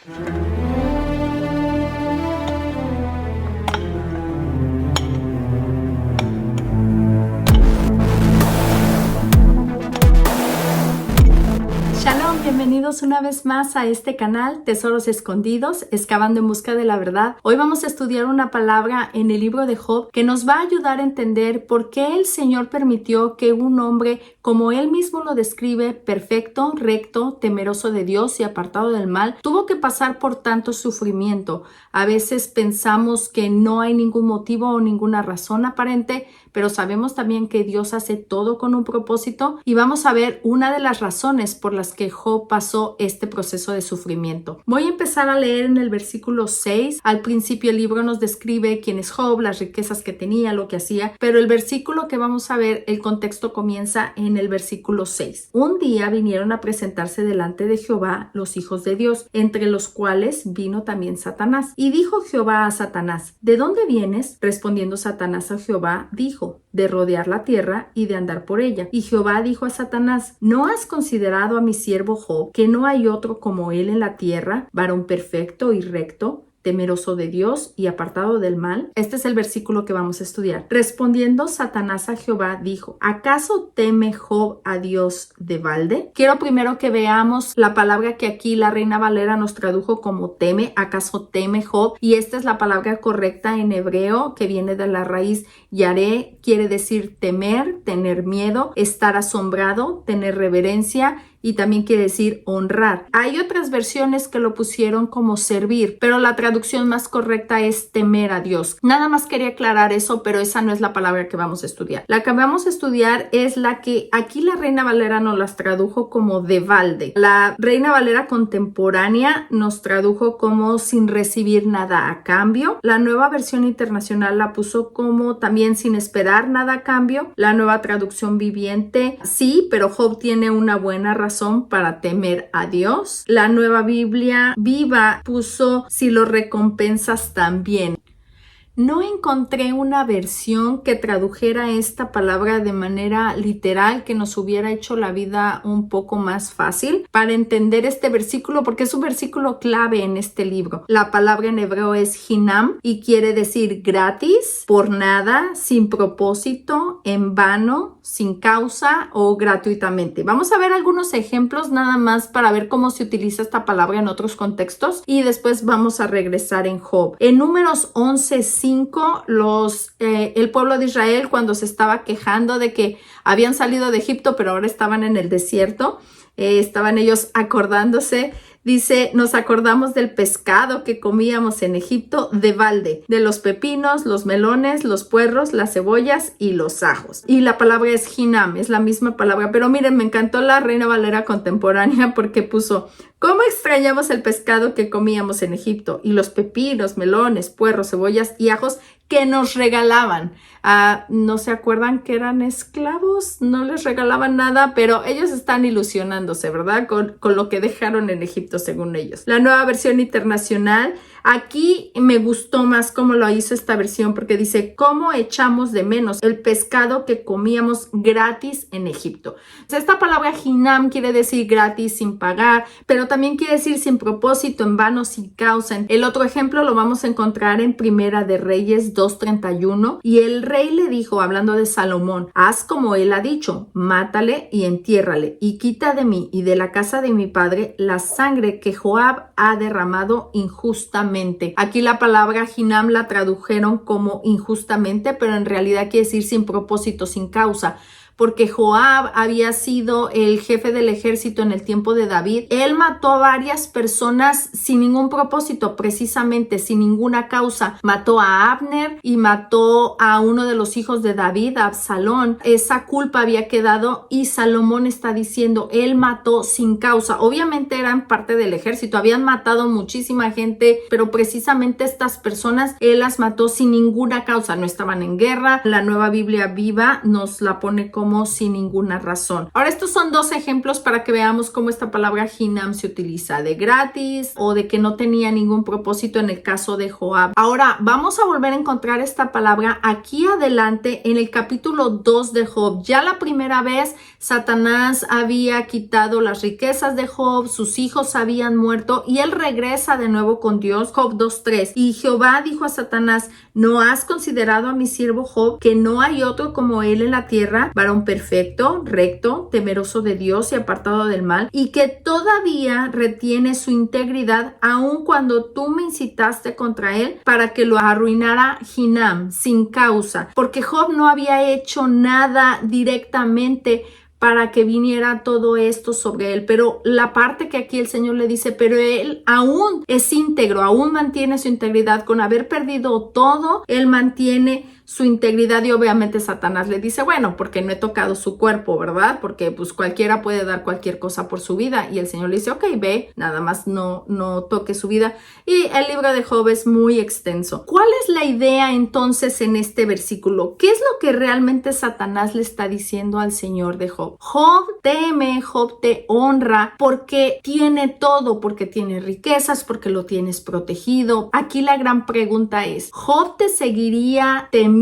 Shalom, bienvenidos una vez más a este canal Tesoros Escondidos, excavando en busca de la verdad. Hoy vamos a estudiar una palabra en el libro de Job que nos va a ayudar a entender por qué el Señor permitió que un hombre, como él mismo lo describe, perfecto, recto, temeroso de Dios y apartado del mal, tuvo que pasar por tanto sufrimiento. A veces pensamos que no hay ningún motivo o ninguna razón aparente, pero sabemos también que Dios hace todo con un propósito y vamos a ver una de las razones por las que Job pasó este proceso de sufrimiento. Voy a empezar a leer en el versículo 6. Al principio el libro nos describe quién es Job, las riquezas que tenía, lo que hacía, pero el versículo que vamos a ver, el contexto comienza en el versículo 6. Un día vinieron a presentarse delante de Jehová los hijos de Dios, entre los cuales vino también Satanás. Y dijo Jehová a Satanás: ¿De dónde vienes? Respondiendo Satanás a Jehová, dijo: de rodear la tierra y de andar por ella. Y Jehová dijo a Satanás: ¿No has considerado a mi siervo Job, que no hay otro como él en la tierra, varón perfecto y recto, temeroso de Dios y apartado del mal? Este es el versículo que vamos a estudiar. Respondiendo Satanás a Jehová, dijo: ¿acaso teme Job a Dios de balde? Quiero primero que veamos la palabra que aquí la Reina Valera nos tradujo como teme. ¿Acaso teme Job? Y esta es la palabra correcta en hebreo, que viene de la raíz yaré, quiere decir temer, tener miedo, estar asombrado, tener reverencia, y también quiere decir honrar. Hay otras versiones que lo pusieron como servir, pero la traducción más correcta es temer a Dios. Nada más quería aclarar eso, pero esa no es la palabra que vamos a estudiar. La que vamos a estudiar es la que aquí la Reina Valera nos las tradujo como de balde. La Reina Valera contemporánea nos tradujo como sin recibir nada a cambio. La Nueva Versión Internacional la puso como también sin esperar nada a cambio. La Nueva Traducción Viviente, sí, pero Job tiene una buena razón para temer a Dios. La Nueva Biblia Viva puso: si lo recompensas también. No encontré una versión que tradujera esta palabra de manera literal, que nos hubiera hecho la vida un poco más fácil para entender este versículo, porque es un versículo clave en este libro. La palabra en hebreo es hinam y quiere decir gratis, por nada, sin propósito, en vano, sin causa o gratuitamente. Vamos a ver algunos ejemplos nada más para ver cómo se utiliza esta palabra en otros contextos y después vamos a regresar en Job. En Números 11:5, el pueblo de Israel, cuando se estaba quejando de que habían salido de Egipto pero ahora estaban en el desierto, estaban ellos acordándose. Dice: nos acordamos del pescado que comíamos en Egipto de balde, de los pepinos, los melones, los puerros, las cebollas y los ajos. Y la palabra es hinam, es la misma palabra, pero miren, me encantó la Reina Valera contemporánea porque puso: ¿cómo extrañamos el pescado que comíamos en Egipto? Y los pepinos, melones, puerros, cebollas y ajos que nos regalaban. ¿No se acuerdan que eran esclavos? No les regalaban nada, pero ellos están ilusionándose, ¿verdad? Con lo que dejaron en Egipto, según ellos. La Nueva Versión Internacional, aquí me gustó más cómo lo hizo esta versión, porque dice: ¿cómo echamos de menos el pescado que comíamos gratis en Egipto? Esta palabra hinam quiere decir gratis, sin pagar, pero también quiere decir sin propósito, en vano, sin causa. El otro ejemplo lo vamos a encontrar en Primera de Reyes 2:31, y el rey le dijo, hablando de Salomón: haz como él ha dicho, mátale y entiérrale, y quita de mí y de la casa de mi padre la sangre que Joab ha derramado injustamente. Aquí la palabra hinam la tradujeron como injustamente, pero en realidad quiere decir sin propósito, sin causa. porque Joab había sido el jefe del ejército en el tiempo de David. Él mató a varias personas sin ningún propósito, precisamente sin ninguna causa. Mató a Abner y mató a uno de los hijos de David, a Absalón. Esa culpa había quedado y Salomón está diciendo, él mató sin causa. Obviamente eran parte del ejército, habían matado muchísima gente, pero precisamente estas personas él las mató sin ninguna causa, no estaban en guerra. La Nueva Biblia Viva nos la pone como tomó sin ninguna razón. Ahora, estos son dos ejemplos para que veamos cómo esta palabra Hinam se utiliza, de gratis o de que no tenía ningún propósito en el caso de Joab. Ahora, vamos a volver a encontrar esta palabra aquí adelante en el capítulo 2 de Job. Ya la primera vez Satanás había quitado las riquezas de Job, sus hijos habían muerto y él regresa de nuevo con Dios. Job 2:3. Y Jehová dijo a Satanás: ¿no has considerado a mi siervo Job, que no hay otro como él en la tierra, varón perfecto, recto, temeroso de Dios y apartado del mal, y que todavía retiene su integridad, aun cuando tú me incitaste contra él para que lo arruinara Hinam sin causa? Porque Job no había hecho nada directamente para que viniera todo esto sobre él, pero la parte que aquí el Señor le dice, pero él aún es íntegro, aún mantiene su integridad, con haber perdido todo, él mantiene su integridad. Y obviamente Satanás le dice, bueno, porque no he tocado su cuerpo, ¿verdad? Porque pues cualquiera puede dar cualquier cosa por su vida. Y el Señor le dice, ok, ve, nada más no toque su vida. Y el libro de Job es muy extenso. ¿Cuál es la idea entonces en este versículo? ¿Qué es lo que realmente Satanás le está diciendo al Señor de Job? Job teme, Job te honra porque tiene todo, porque tiene riquezas, porque lo tienes protegido. Aquí la gran pregunta es, ¿Job te seguiría temiendo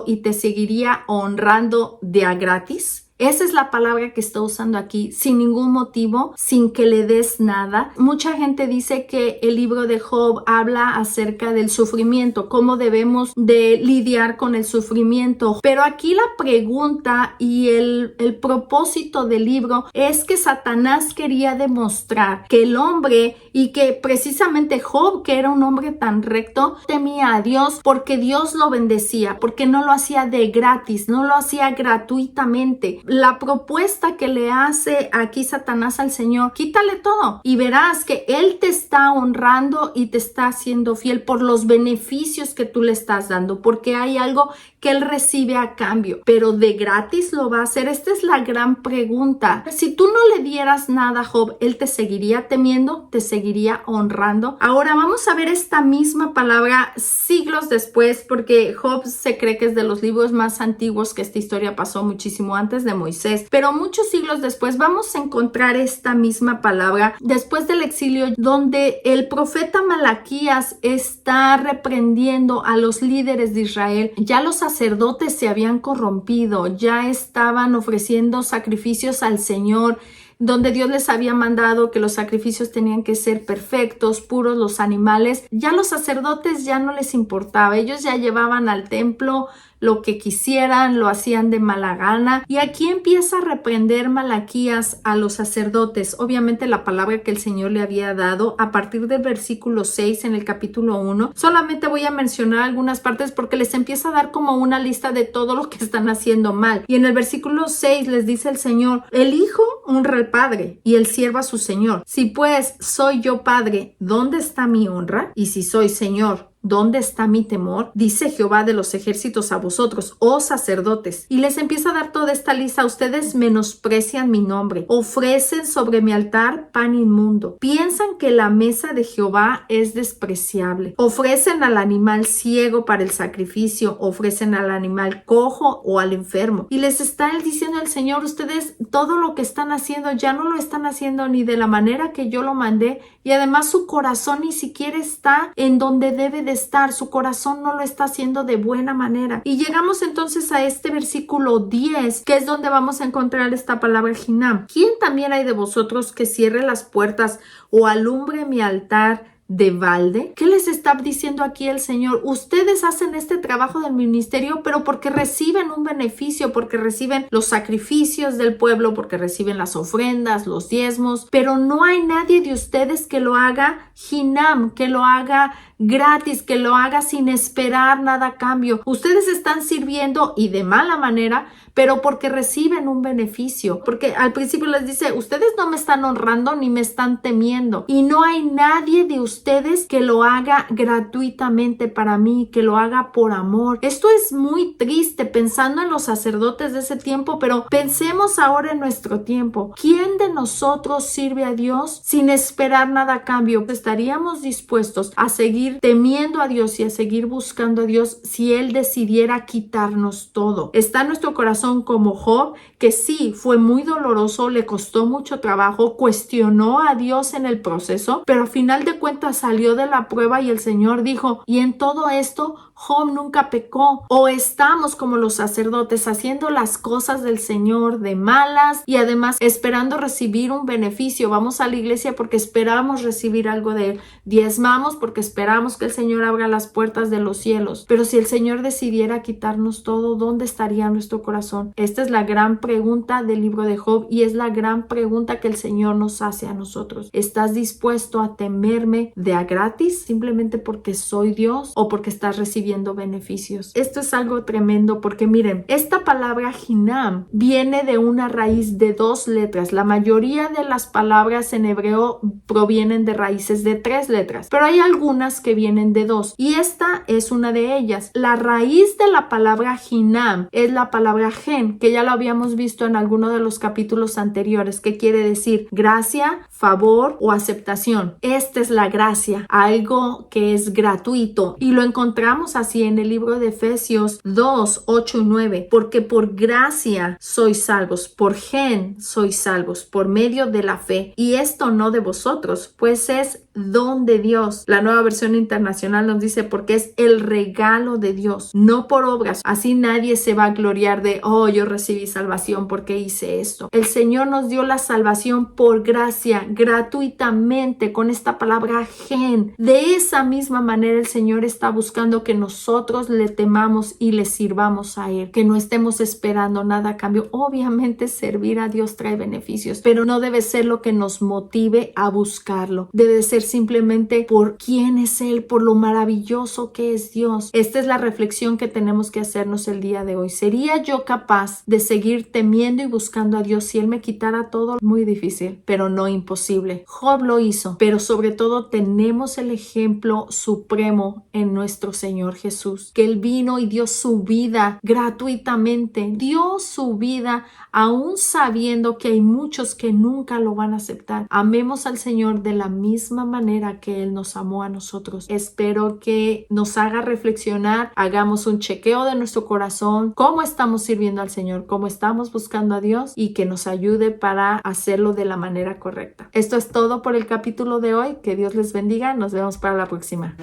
y te seguiría honrando de a gratis? Esa es la palabra que está usando aquí, sin ningún motivo, sin que le des nada. Mucha gente dice que el libro de Job habla acerca del sufrimiento, cómo debemos de lidiar con el sufrimiento. Pero aquí la pregunta y el propósito del libro es que Satanás quería demostrar que el hombre, y que precisamente Job, que era un hombre tan recto, temía a Dios porque Dios lo bendecía, porque no lo hacía de gratis, no lo hacía gratuitamente. La propuesta que le hace aquí Satanás al Señor, quítale todo y verás que Él te está honrando y te está haciendo fiel por los beneficios que tú le estás dando, porque hay algo que Él recibe a cambio, pero de gratis lo va a hacer. Esta es la gran pregunta. Si tú no le dieras nada a Job, ¿Él te seguiría temiendo? ¿Te seguiría honrando? Ahora vamos a ver esta misma palabra siglos después, porque Job se cree que es de los libros más antiguos, que esta historia pasó muchísimo antes de Moisés, pero muchos siglos después vamos a encontrar esta misma palabra después del exilio, donde el profeta Malaquías está reprendiendo a los líderes de Israel. Ya los sacerdotes se habían corrompido, ya estaban ofreciendo sacrificios al Señor, donde Dios les había mandado que los sacrificios tenían que ser perfectos, puros, los animales. Ya los sacerdotes ya no les importaba, ellos ya llevaban al templo lo que quisieran, lo hacían de mala gana. Y aquí empieza a reprender Malaquías a los sacerdotes. Obviamente la palabra que el Señor le había dado a partir del versículo 6 en el capítulo 1. Solamente voy a mencionar algunas partes porque les empieza a dar como una lista de todo lo que están haciendo mal. Y en el versículo 6 les dice el Señor, el hijo honra al padre y el siervo a su señor. Si pues soy yo padre, ¿dónde está mi honra? Y si soy señor, ¿dónde está mi temor? Dice Jehová de los ejércitos a vosotros, oh sacerdotes. Y les empieza a dar toda esta lista. Ustedes menosprecian mi nombre, ofrecen sobre mi altar pan inmundo, piensan que la mesa de Jehová es despreciable, ofrecen al animal ciego para el sacrificio, ofrecen al animal cojo o al enfermo. Y les está diciendo el Señor, ustedes todo lo que están haciendo ya no lo están haciendo ni de la manera que yo lo mandé, y además su corazón ni siquiera está en donde debe de estar, su corazón no lo está haciendo de buena manera. Y llegamos entonces a este versículo 10, que es donde vamos a encontrar esta palabra Hinam. ¿Quién también hay de vosotros que cierre las puertas o alumbre mi altar de balde? ¿Qué les está diciendo aquí el Señor? Ustedes hacen este trabajo del ministerio, pero porque reciben un beneficio, porque reciben los sacrificios del pueblo, porque reciben las ofrendas, los diezmos, pero no hay nadie de ustedes que lo haga Hinam, que lo haga gratis, que lo haga sin esperar nada a cambio. Ustedes están sirviendo y de mala manera, pero porque reciben un beneficio, porque al principio les dice, ustedes no me están honrando ni me están temiendo, y no hay nadie de ustedes que lo haga gratuitamente para mí, que lo haga por amor. Esto es muy triste pensando en los sacerdotes de ese tiempo, pero pensemos ahora en nuestro tiempo. ¿Quién de nosotros sirve a Dios sin esperar nada a cambio? ¿Estaríamos dispuestos a seguir temiendo a Dios y a seguir buscando a Dios si Él decidiera quitarnos todo? ¿Está en nuestro corazón corazón como Job, que sí, fue muy doloroso, le costó mucho trabajo, cuestionó a Dios en el proceso, pero al final de cuentas salió de la prueba y el Señor dijo, y en todo esto Job nunca pecó. O estamos como los sacerdotes haciendo las cosas del Señor de malas y además esperando recibir un beneficio. Vamos a la iglesia porque esperamos recibir algo de él. Diezmamos porque esperamos que el Señor abra las puertas de los cielos. Pero si el Señor decidiera quitarnos todo, ¿dónde estaría nuestro corazón? Esta es la gran pregunta del libro de Job y es la gran pregunta que el Señor nos hace a nosotros. ¿Estás dispuesto a temerme de a gratis simplemente porque soy Dios o porque estás recibiendo beneficios? Esto es algo tremendo porque miren, esta palabra Hinam viene de una raíz de 2 letras. La mayoría de las palabras en hebreo provienen de raíces de 3 letras, pero hay algunas que vienen de 2 y esta es una de ellas. La raíz de la palabra Hinam es la palabra gen, que ya lo habíamos visto en alguno de los capítulos anteriores, que quiere decir gracia, favor o aceptación. Esta es la gracia, algo que es gratuito, y lo encontramos así en el libro de Efesios 2, 8 y 9, porque por gracia sois salvos, por gen sois salvos, por medio de la fe, y esto no de vosotros, pues es don de Dios. La Nueva Versión Internacional nos dice porque es el regalo de Dios, no por obras. Así nadie se va a gloriar de, oh, yo recibí salvación porque hice esto. El Señor nos dio la salvación por gracia, gratuitamente, con esta palabra gen. De esa misma manera el Señor está buscando que nosotros le temamos y le sirvamos a Él, que no estemos esperando nada a cambio. Obviamente servir a Dios trae beneficios, pero no debe ser lo que nos motive a buscarlo. Debe ser simplemente por quién es Él, por lo maravilloso que es Dios. Esta es la reflexión que tenemos que hacernos el día de hoy. ¿Sería yo capaz de seguir temiendo y buscando a Dios si Él me quitara todo? Muy difícil, pero no imposible. Job lo hizo, pero sobre todo tenemos el ejemplo supremo en nuestro Señor Jesús, que Él vino y dio su vida gratuitamente, dio su vida aún sabiendo que hay muchos que nunca lo van a aceptar. Amemos al Señor de la misma manera que Él nos amó a nosotros. Espero que nos haga reflexionar, hagamos un chequeo de nuestro corazón, cómo estamos sirviendo al Señor, cómo estamos buscando a Dios, y que nos ayude para hacerlo de la manera correcta. Esto es todo por el capítulo de hoy. Que Dios les bendiga. Nos vemos para la próxima.